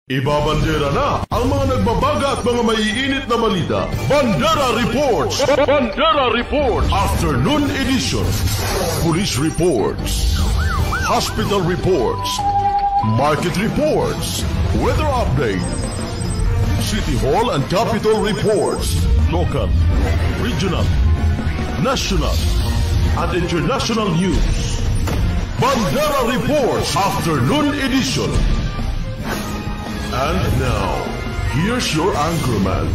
Ibabandera na ang mga nagbabaga at mga maiinit na balita. Bandera Reports! Bandera Reports! Afternoon Edition. Police Reports. Hospital Reports. Market Reports. Weather Update. City Hall and Capitol Reports. Local, regional, national, and international news. Bandera Reports Afternoon Edition. And now, here's your anchorman.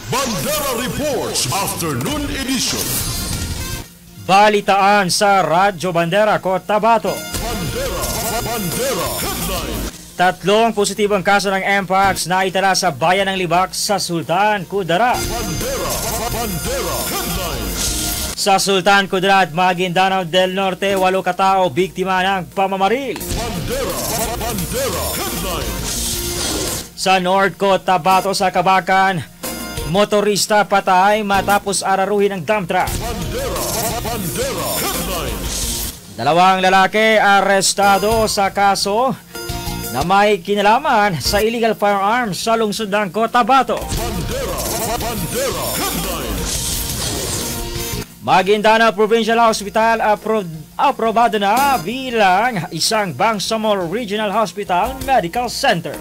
Bandera Reports Afternoon Edition. Balitaan sa Radyo Bandera, Cotabato. Bandera Headline. 3 positibong kaso ng Mpox na itala sa bayan ng Libak sa Sultan Kudarat. Bandera Headline. Sa Sultan Kudarat, Maguindanao del Norte, 8 katao biktima ng pamamaril. Bandera Headline. Sa North Cotabato sa Kabakan, motorista patay matapos araruhin ng dump truck. Bandera Headlines. 2 lalaki arestado sa kaso na may kinalaman sa illegal firearms sa lungsod ng Cotabato. Bandera Headlines. Maguindanao Provincial Hospital aprobado na bilang isang Bangsamoro Regional Hospital Medical Center.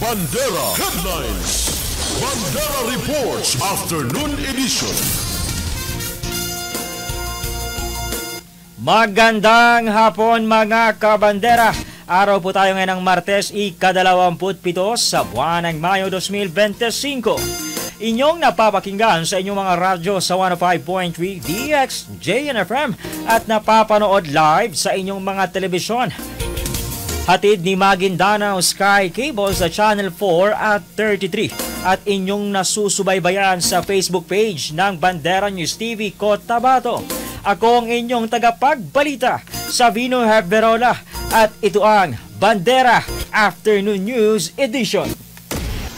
Bandera Headlines. Bandera Reports Afternoon Edition. Magandang hapon mga kabandera. Araw po tayo ngayon ng Martes, ika-27 sa buwan ng Mayo 2025. Inyong napapakinggan sa inyong mga radyo sa 105.3 DX, JNFM at napapanood live sa inyong mga telebisyon. Hatid ni Maguindanao Sky Cable sa Channel 4 at 33 at inyong nasusubaybayan sa Facebook page ng Bandera News TV Cotabato. Ako ang inyong tagapagbalita, Savino Herberola, at ito ang Bandera Afternoon News Edition.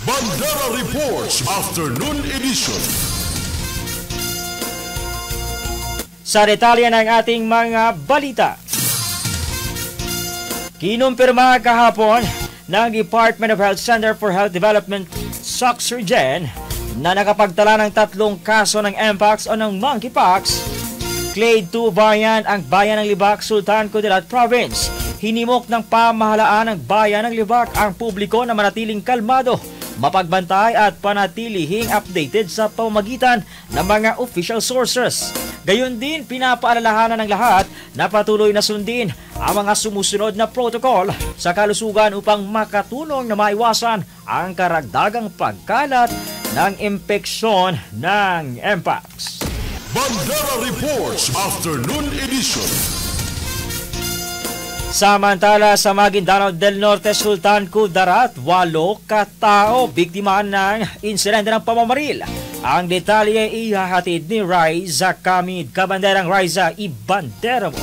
Bandera Reports Afternoon Edition. Sa detalye ng ating mga balita, kinumpirma kahapon ng Department of Health Center for Health Development Soxergen na nakapagtala ng 3 kaso ng Mpox o ng Monkeypox. Clade 2 variant ang bayan ng Libak, Sultan Kudarat Province. Hinimok ng pamahalaan ng bayan ng Libak ang publiko na manatiling kalmado, mapagbantay at panatilihing updated sa pamamagitan ng mga official sources. Gayon din, pinapaalalahanan ng lahat na patuloy na sundin ang mga sumusunod na protocol sa kalusugan upang makatulong na maiwasan ang karagdagang pagkalat ng impeksyon ng Mpox. Bandera Reports Afternoon Edition. Samantala sa Maguindanao del Norte, Sultan Kudarat, 8 katao biktima ng insidente ng pamamaril. Ang detalye ihahatid ni Riza Kamid. Kabanderang Riza, ibandera mo.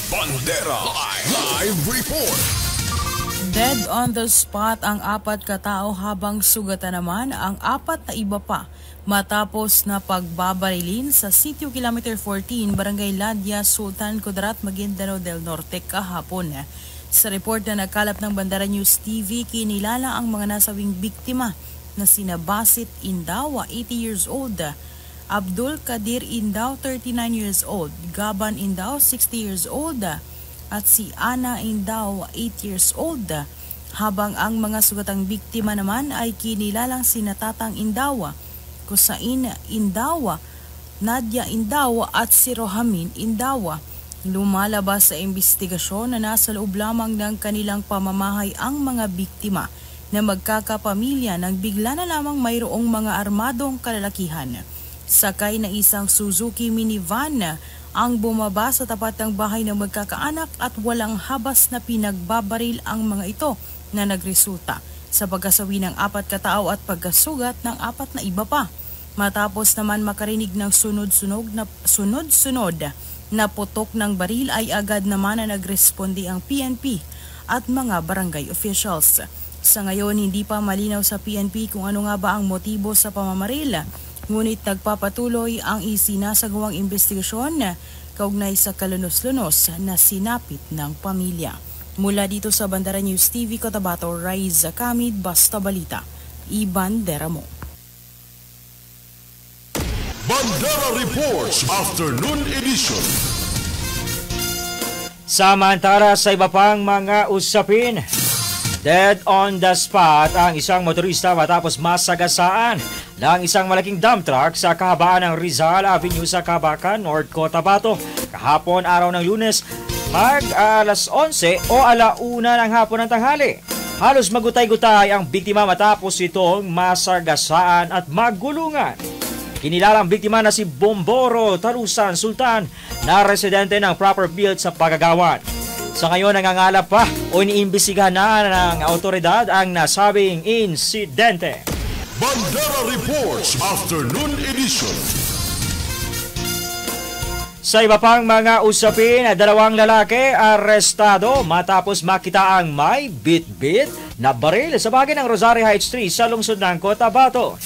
Bandera Live Report. Dead on the spot ang 4 katao habang sugatan naman ang 4 na iba pa matapos na pagbabarilin sa Sitio Kilometer 14, Barangay Ladia, Sultan Kudarat, Maguindanao del Norte kahapon. Sa report na nakalap ng Bandera News TV, kinilala ang mga nasawing biktima na sina Basit Indaw, 80 years old, Abdul Kadir Indaw, 39 years old, Gaban Indaw, 60 years old, at si Ana Indaw, 8 years old. Habang ang mga sugatang biktima naman ay kinilalang sina Tatang Indaw, Kusain Indaw, Nadia Indaw at si Rohamin Indaw. Lumalabas sa investigasyon na nasa loob lamang ng kanilang pamamahay ang mga biktima na magkakapamilya nang bigla na lamang mayroong mga armadong kalalakihan. Sakay na isang Suzuki minivan ang bumaba sa tapat ng bahay ng magkakaanak at walang habas na pinagbabaril ang mga ito na nagresulta sa pagkasawi ng 4 katao at pagkasugat ng 4 na iba pa. Matapos naman makarinig ng sunod-sunod na putok ng baril ay agad naman na nagresponde ang PNP at mga barangay officials. Sa ngayon, hindi pa malinaw sa PNP kung ano nga ba ang motibo sa pamamaril, ngunit nagpapatuloy ang isinasagawang investigasyon kaugnay sa kalunos-lunos na sinapit ng pamilya. Mula dito sa Bandera News TV Cotabato, Raiza Kamid, Basta Balita, Ibandera mo. Bandera Reports Afternoon Edition. Samantala sa iba pang mga usapin, dead on the spot ang isang motorista matapos masagasaan ng isang malaking dump truck sa kahabaan ng Rizal Avenue sa Cabacan, North Cotabato. Kahapon araw ng Lunes, alas 11 o alauna ng hapon ng tanghali. Halos magutay-gutay ang biktima matapos itong masagasaan at magulungan. Kinilalang biktima na si Bomboro Tarusan Sultan na residente ng Proper Field sa Pagagawan. Sa ngayon nangangalap pa o iniimbestigahan na ng autoridad ang nasabing insidente. Bandera Reports Afternoon Edition. Sa iba pang mga usapin, dalawang lalaki arestado matapos makita ang may bit-bit na baril sa bahagi ng Rosario Heights 3 sa lungsod ng Cotabato.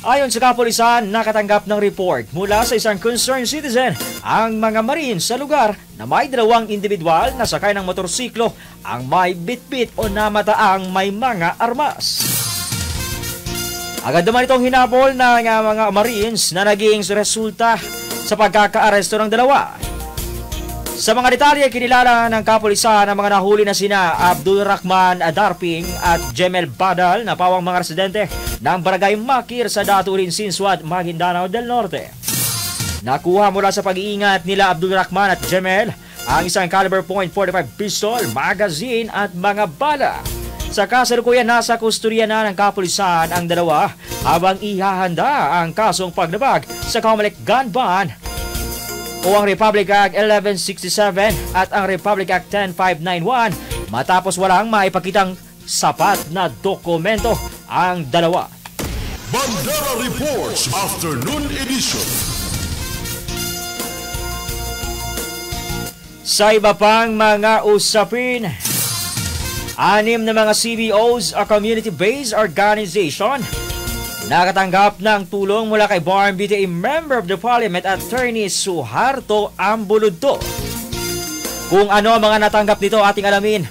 Ayon sa kapulisan, nakatanggap ng report mula sa isang concerned citizen ang mga Marines sa lugar na may dalawang individual na sakay ng motorsiklo ang may bit-bit o namataang may mga armas. Agad naman itong hinabol ng mga Marines na naging resulta sa pagkakaaresto ng dalawa. Sa mga detalye, kinilala ng kapulisan ang mga nahuli na sina Abdul Rahman Adarping at Jemel Badal na pawang mga residente ng Barangay Makir sa Daturin, Sinswat, Maguindanao del Norte. Nakuha mula sa pag-iingat nila Abdul Rahman at Jemel ang isang caliber .45 pistol, magazine at mga bala. Sa kasalukuyan, nasa kusturya na ng kapulisan ang dalawa habang ihahanda ang kasong paglabag sa Comelec Gun Ban o ang Republic Act 1167 at ang Republic Act 10591 matapos walang maipakitang sapat na dokumento ang dalawa. Bandera Reports Afternoon Edition. Sa iba pang mga usapin, 6 na mga CBOs o community-based organization nakatanggap ng tulong mula kay Barm BTA Member of the Parliament Attorney Suharto Ambuludto. Kung ano ang mga natanggap nito ating alamin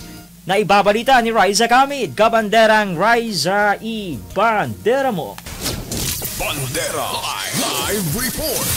na ibabalita ni Raiza Kamid, Kabanderang Raiza Ibandera mo. Bandera Live Report.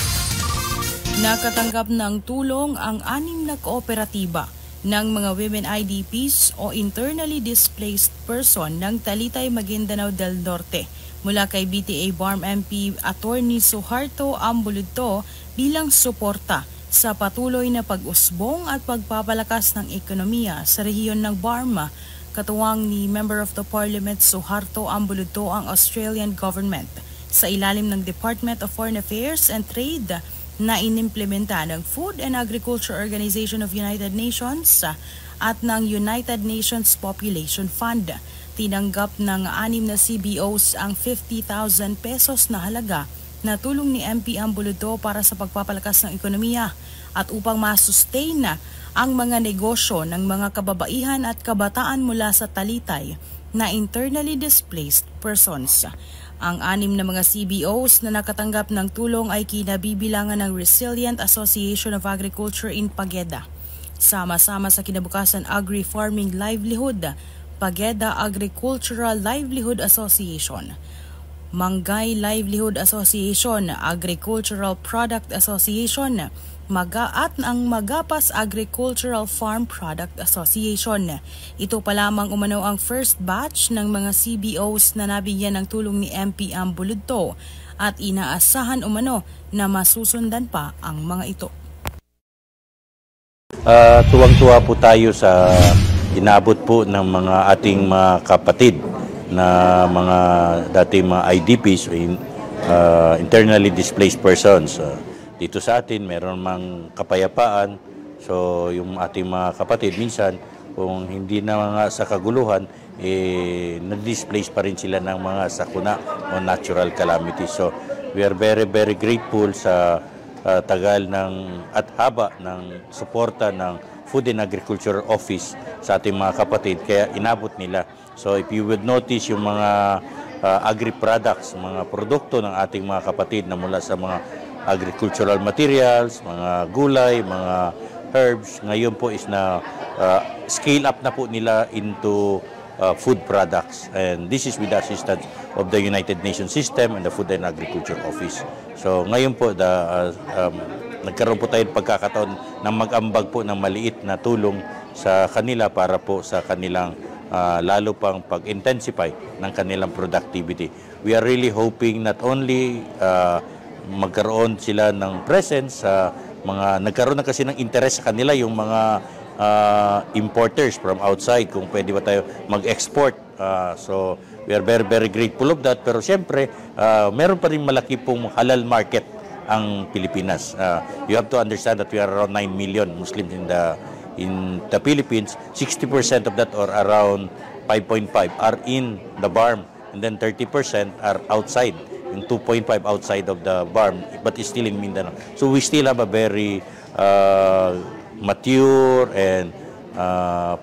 Nakatanggap ng tulong ang 6 na kooperatiba ng mga women IDPs o internally displaced person ng Talitay, Maguindanao del Norte mula kay BTA Barm MP Attorney Suharto Ambuludto bilang suporta sa patuloy na pag-usbong at pagpapalakas ng ekonomiya sa rehiyon ng Barma. Katuwang ni Member of the Parliament Suharto Ambuludto ang Australian government sa ilalim ng Department of Foreign Affairs and Trade na inimplementa ng Food and Agriculture Organization of United Nations at ng United Nations Population Fund. Tinanggap ng 6 na CBOs ang 50,000 pesos na halaga na tulong ni MP Ambuludto para sa pagpapalakas ng ekonomiya at upang masustain na ang mga negosyo ng mga kababaihan at kabataan mula sa Talitay na internally displaced persons. Ang 6 na mga CBOs na nakatanggap ng tulong ay kinabibilangan ng Resilient Association of Agriculture in Pageda, sama-sama sa Kinabukasan Agri-Farming Livelihood, Pageda Agricultural Livelihood Association, Mangay Livelihood Association, Agricultural Product Association, at ang Magapas Agricultural Farm Product Association. Ito pa lamang umano ang first batch ng mga CBOs na nabigyan ng tulong ni MP Ambuludto at inaasahan umano na masusundan pa ang mga ito. Tuwang-tuwa po tayo sa inabot po ng mga ating mga kapatid na mga dating mga IDPs o internally displaced persons. Dito sa atin meron mang kapayapaan, so yung ating mga kapatid minsan kung hindi na mga sa kaguluhan, na-displace pa rin sila ng mga sakuna o natural calamities. So we are very, very grateful sa tagal at haba ng suporta ng Food and Agriculture Office sa ating mga kapatid, kaya inabot nila. So if you would notice yung mga agri-products, mga produkto ng ating mga kapatid na mula sa mga agricultural materials, mga gulay, mga herbs, ngayon po is na scale up na po nila into food products, and this is with the assistance of the United Nations System and the Food and Agriculture Office. So ngayon po nagkaroon po tayo pagkakataon na mag-ambag po ng maliit na tulong sa kanila para po sa kanilang lalo pang pag-intensify ng kanilang productivity. We are really hoping not only magkaroon sila ng presence sa nagkaroon na kasi ng interest sa kanila yung mga importers from outside, kung pwede ba tayo mag-export. So we are very, very grateful of that. Pero siyempre, meron pa rin malaki pong halal market ang Pilipinas. You have to understand that we are around 9 million Muslims in the Philippines. 60% of that, or around 5.5, are in the BARM, and then 30% are outside, yung 2.5 outside of the BARM, but it's still in Mindanao. So we still have a very mature and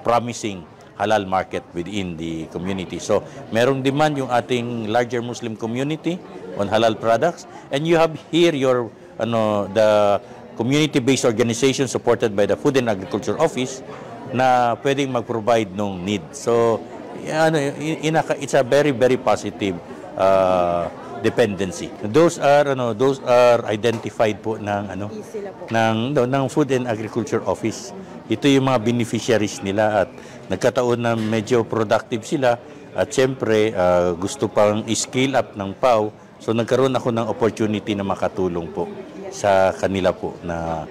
promising halal market within the community. So merong demand yung ating larger Muslim community on halal products, and you have here the community-based organization supported by the Food and Agriculture Office na pwedeng mag-provide ng need. So it's a very, very positive dependency. Those are identified po ng Food and Agriculture Office. Ito yung mga beneficiaries nila, at nagkataon na medyo productive sila, at siyempre gusto pang i-scale up ng PAW. So nagkaroon ako ng opportunity na makatulong po sa kanila po na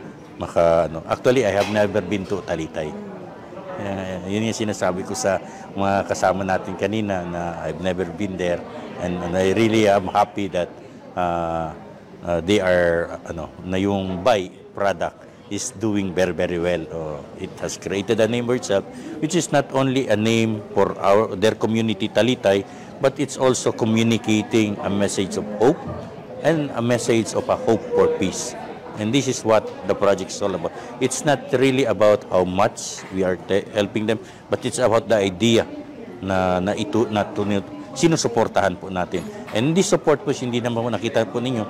Actually, I have never been to Talitay. Yun yung sinasabi ko sa mga kasama natin kanina, na I've never been there, and I really am happy that they are na yung buy product is doing very, very well. It has created a name for itself, which is not only a name for their community Talitay, but it's also communicating a message of hope and a message of a hope for peace. And this is what the project is all about. It's not really about how much we are helping them, but it's about the idea na sinusuportahan po natin. And this support po, hindi naman po nakita po ninyo,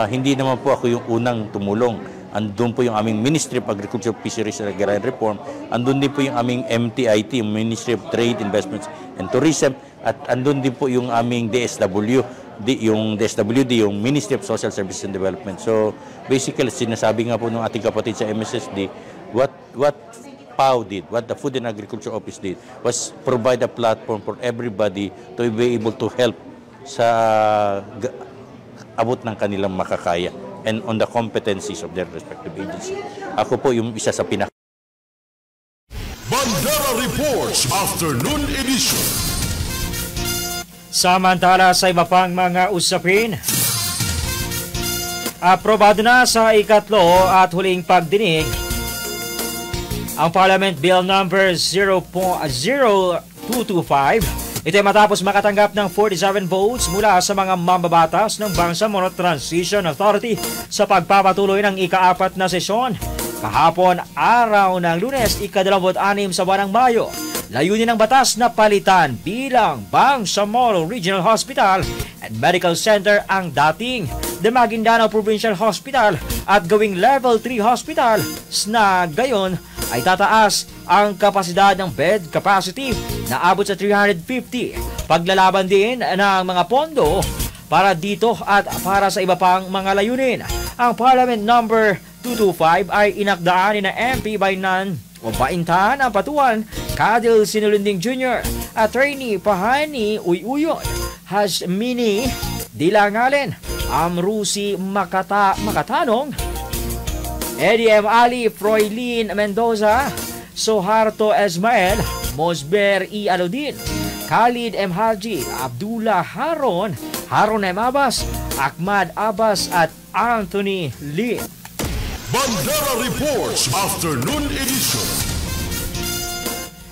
hindi naman po ako yung unang tumulong. Andun po yung aming Ministry of Agriculture, Fisheries and Agrarian Reform. Andun din po yung aming MTIT, yung Ministry of Trade, Investments and Tourism. At andun din po yung aming DSWD, yung Ministry of Social Services and Development. So basically, sinasabi nga po ng ating kapatid sa MSSD, what PAW did, what the Food and Agriculture Office did, was provide a platform for everybody to be able to help sa abot ng kanilang makakaya and on the competencies of their respective agency. Ako po yung isa sa Bandera Reports Afternoon Edition. Samantala sa iba pang mga usapin, aprobado na sa ikatlo at huling pagdinig ang Parliament Bill number 0225. Ito ay matapos makatanggap ng 47 votes mula sa mga mambabatas ng Bangsamoro Transition Authority sa pagpapatuloy ng ika-4 na sesyon. Kahapon, araw ng Lunes, ika-26 sa buwan ng Mayo, layunin ng batas na palitan bilang Bangsamoro Regional Hospital and Medical Center ang dating The Maguindanao Provincial Hospital at gawing Level 3 Hospital na gayon ay tataas ang kapasidad ng bed capacity na abot sa 350. Paglalaban din ng mga pondo para dito at para sa iba pang mga layunin. Ang Parliament number 225 ay inakdaan ni na MP Bainan o Baintan ang Patuan, Cadil Sinulunding Jr., Attorney Pahani Uyuyon, Hasmini Dilangalen, Amrusi Makatanong, Eddie M. Ali, Froylin Mendoza, Soharto Esmael, Mosber E. Aludin, Khalid M. Haji, Abdullah Haron, Haron M. Abbas, Ahmad Abbas at Anthony Lee. Bandera Reports Afternoon Edition.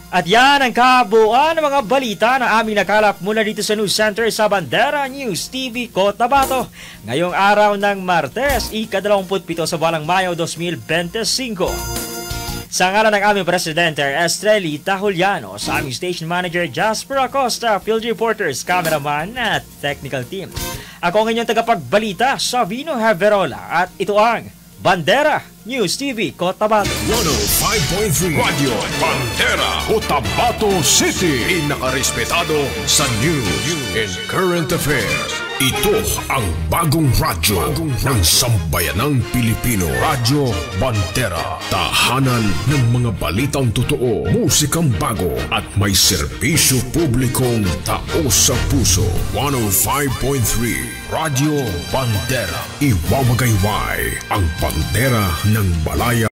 At yan ang kabuuan ng mga balita na aming nakalap mula dito sa News Center sa Bandera News TV Cotabato. Ngayong araw ng Martes, ika-27 sa buwan ng Mayo 2025. Sa ngalan ng aming Presidente Estrelita Juliano, sa aming Station Manager Jasper Acosta, Field Reporters, Cameraman at Technical Team. Ako ang inyong tagapagbalita, Savino Haverola, at ito ang Bandera News TV Cotabato. 105.3 Radio Bandera Cotabato City. Inakarespetado sa news and current affairs. Ito ang bagong radyo ng sambayanang Pilipino. Radyo Bandera. Tahanan ng mga balitang totoo, musikang bago at may serbisyo publikong tao sa puso. 105.3 Radio Bandera. Iwawagayway ang bandera ng Balaya.